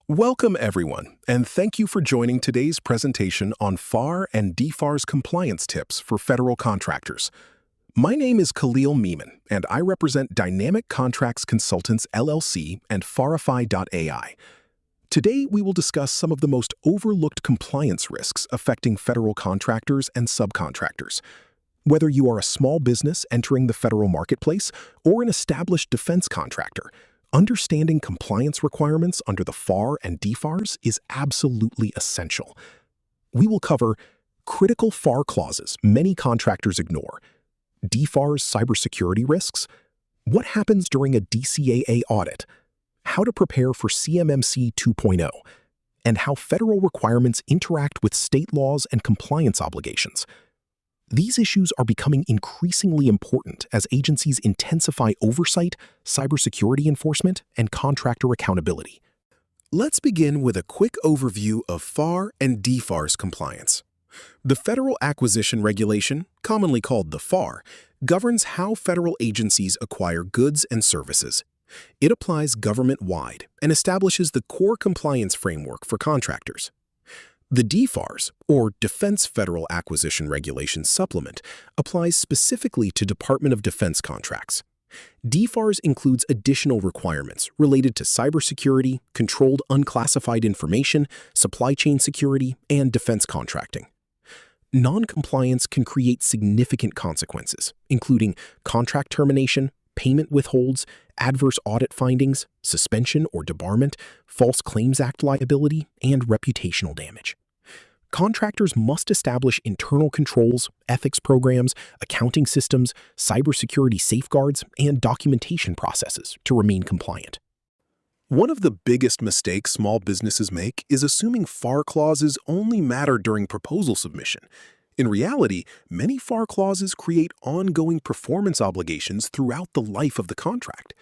Welcome, everyone, and thank you for joining today's presentation on FAR and DFARS compliance tips for federal contractors. My name is Khalil Memon, and I represent Dynamic Contracts Consultants LLC and FARify.ai. Today, we will discuss some of the most overlooked compliance risks affecting federal contractors and subcontractors. Whether you are a small business entering the federal marketplace or an established defense contractor, understanding compliance requirements under the FAR and DFARS is absolutely essential. We will cover critical FAR clauses many contractors ignore, DFARS cybersecurity risks, what happens during a DCAA audit, how to prepare for CMMC 2.0, and how federal requirements interact with state laws and compliance obligations. These issues are becoming increasingly important as agencies intensify oversight, cybersecurity enforcement, and contractor accountability. Let's begin with a quick overview of FAR and DFARS compliance. The Federal Acquisition Regulation, commonly called the FAR, governs how federal agencies acquire goods and services. It applies government-wide and establishes the core compliance framework for contractors. The DFARS, or Defense Federal Acquisition Regulation Supplement, applies specifically to Department of Defense contracts. DFARS includes additional requirements related to cybersecurity, controlled unclassified information, supply chain security, and defense contracting. Non-compliance can create significant consequences, including contract termination, payment withholds, adverse audit findings, suspension or debarment, False Claims Act liability, and reputational damage. Contractors must establish internal controls, ethics programs, accounting systems, cybersecurity safeguards, and documentation processes to remain compliant. One of the biggest mistakes small businesses make is assuming FAR clauses only matter during proposal submission. In reality, many FAR clauses create ongoing performance obligations throughout the life of the contract.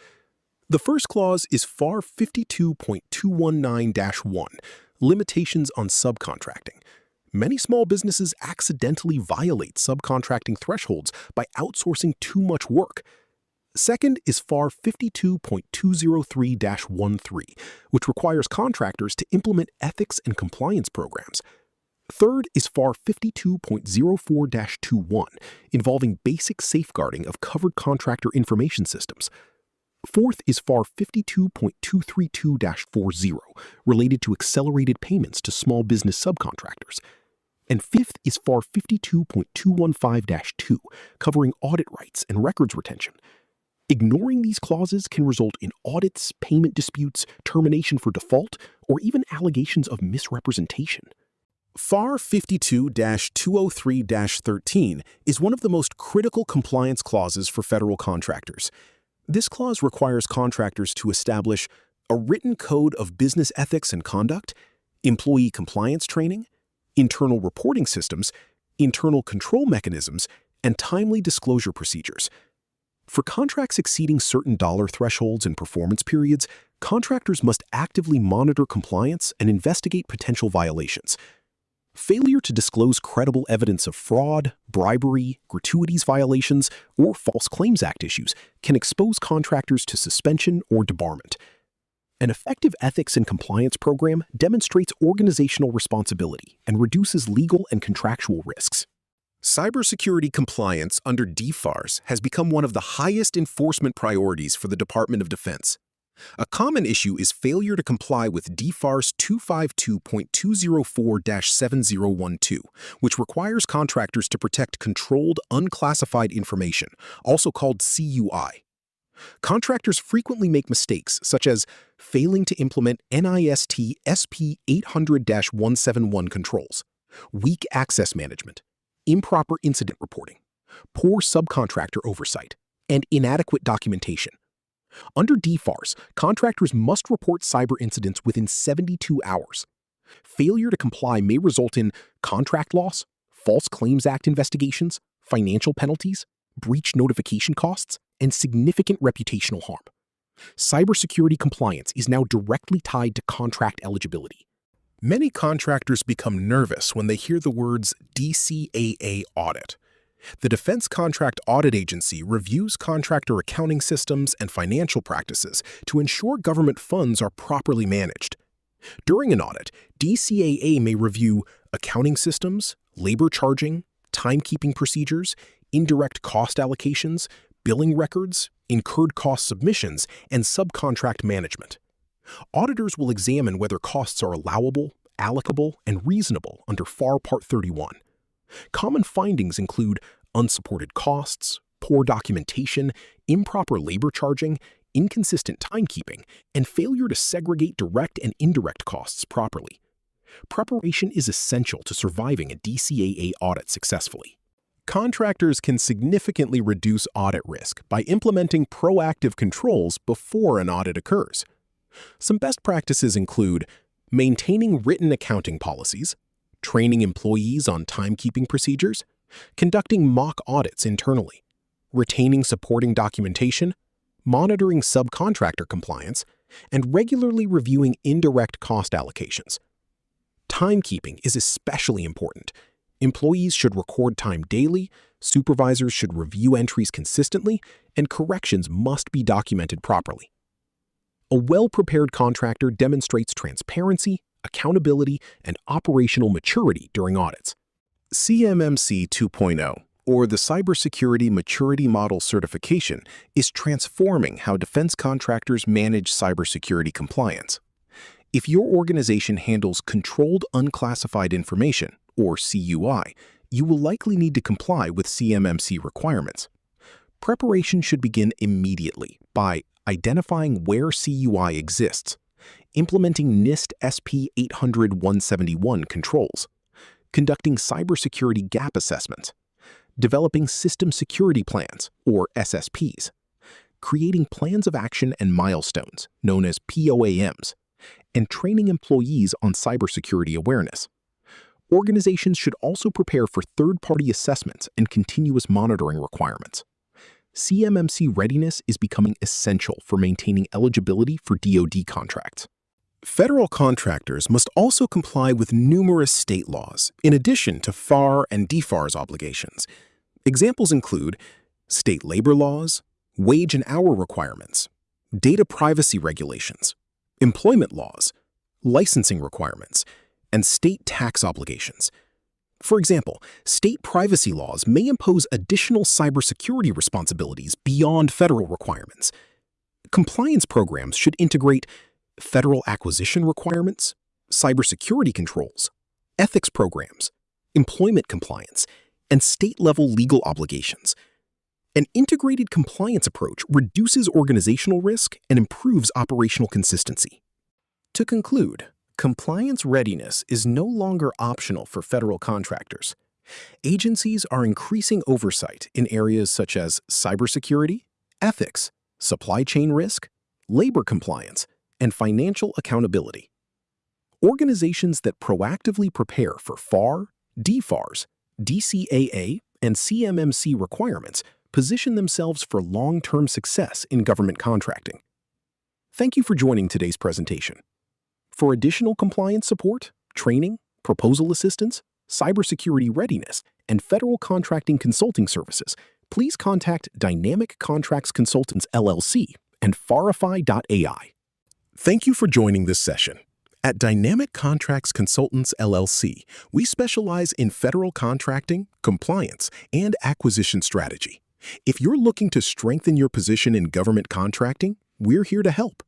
The first clause is FAR 52.219-1, Limitations on Subcontracting. Many small businesses accidentally violate subcontracting thresholds by outsourcing too much work. Second is FAR 52.203-13, which requires contractors to implement ethics and compliance programs. Third is FAR 52.04-21, involving basic safeguarding of covered contractor information systems. Fourth is FAR 52.232-40, related to accelerated payments to small business subcontractors. And fifth is FAR 52.215-2, covering audit rights and records retention. Ignoring these clauses can result in audits, payment disputes, termination for default, or even allegations of misrepresentation. FAR 52-203-13 is one of the most critical compliance clauses for federal contractors. This clause requires contractors to establish a written code of business ethics and conduct, employee compliance training, internal reporting systems, internal control mechanisms, and timely disclosure procedures. For contracts exceeding certain dollar thresholds and performance periods, contractors must actively monitor compliance and investigate potential violations. Failure to disclose credible evidence of fraud, bribery, gratuities violations, or False Claims Act issues can expose contractors to suspension or debarment. An effective ethics and compliance program demonstrates organizational responsibility and reduces legal and contractual risks. Cybersecurity compliance under DFARS has become one of the highest enforcement priorities for the Department of Defense. A common issue is failure to comply with DFARS 252.204-7012, which requires contractors to protect controlled unclassified information, also called CUI. Contractors frequently make mistakes, such as failing to implement NIST SP 800-171 controls, weak access management, improper incident reporting, poor subcontractor oversight, and inadequate documentation. Under DFARS, contractors must report cyber incidents within 72 hours. Failure to comply may result in contract loss, False Claims Act investigations, financial penalties, breach notification costs, and significant reputational harm. Cybersecurity compliance is now directly tied to contract eligibility. Many contractors become nervous when they hear the words DCAA audit. The Defense Contract Audit Agency reviews contractor accounting systems and financial practices to ensure government funds are properly managed. During an audit, DCAA may review accounting systems, labor charging, timekeeping procedures, indirect cost allocations, billing records, incurred cost submissions, and subcontract management. Auditors will examine whether costs are allowable, allocable, and reasonable under FAR Part 31. Common findings include unsupported costs, poor documentation, improper labor charging, inconsistent timekeeping, and failure to segregate direct and indirect costs properly. Preparation is essential to surviving a DCAA audit successfully. Contractors can significantly reduce audit risk by implementing proactive controls before an audit occurs. Some best practices include maintaining written accounting policies, training employees on timekeeping procedures, conducting mock audits internally, retaining supporting documentation, monitoring subcontractor compliance, and regularly reviewing indirect cost allocations. Timekeeping is especially important. Employees should record time daily, supervisors should review entries consistently, and corrections must be documented properly. A well-prepared contractor demonstrates transparency, accountability, and operational maturity during audits. CMMC 2.0, or the Cybersecurity Maturity Model Certification, is transforming how defense contractors manage cybersecurity compliance. If your organization handles Controlled Unclassified Information, or CUI, you will likely need to comply with CMMC requirements. Preparation should begin immediately by identifying where CUI exists, implementing NIST SP 800-171 controls, conducting cybersecurity gap assessments, developing system security plans, or SSPs, creating plans of action and milestones, known as POAMs, and training employees on cybersecurity awareness. Organizations should also prepare for third-party assessments and continuous monitoring requirements. CMMC readiness is becoming essential for maintaining eligibility for DoD contracts. Federal contractors must also comply with numerous state laws, in addition to FAR and DFARS obligations. Examples include state labor laws, wage and hour requirements, data privacy regulations, employment laws, licensing requirements, and state tax obligations. For example, state privacy laws may impose additional cybersecurity responsibilities beyond federal requirements. Compliance programs should integrate federal acquisition requirements, cybersecurity controls, ethics programs, employment compliance, and state-level legal obligations. An integrated compliance approach reduces organizational risk and improves operational consistency. To conclude, compliance readiness is no longer optional for federal contractors. Agencies are increasing oversight in areas such as cybersecurity, ethics, supply chain risk, labor compliance, and financial accountability. Organizations that proactively prepare for FAR, DFARS, DCAA, and CMMC requirements position themselves for long-term success in government contracting. Thank you for joining today's presentation. For additional compliance support, training, proposal assistance, cybersecurity readiness, and federal contracting consulting services, please contact Dynamic Contracts Consultants LLC and FARify.ai. Thank you for joining this session. At Dynamic Contracts Consultants LLC, we specialize in federal contracting, compliance, and acquisition strategy. If you're looking to strengthen your position in government contracting, we're here to help.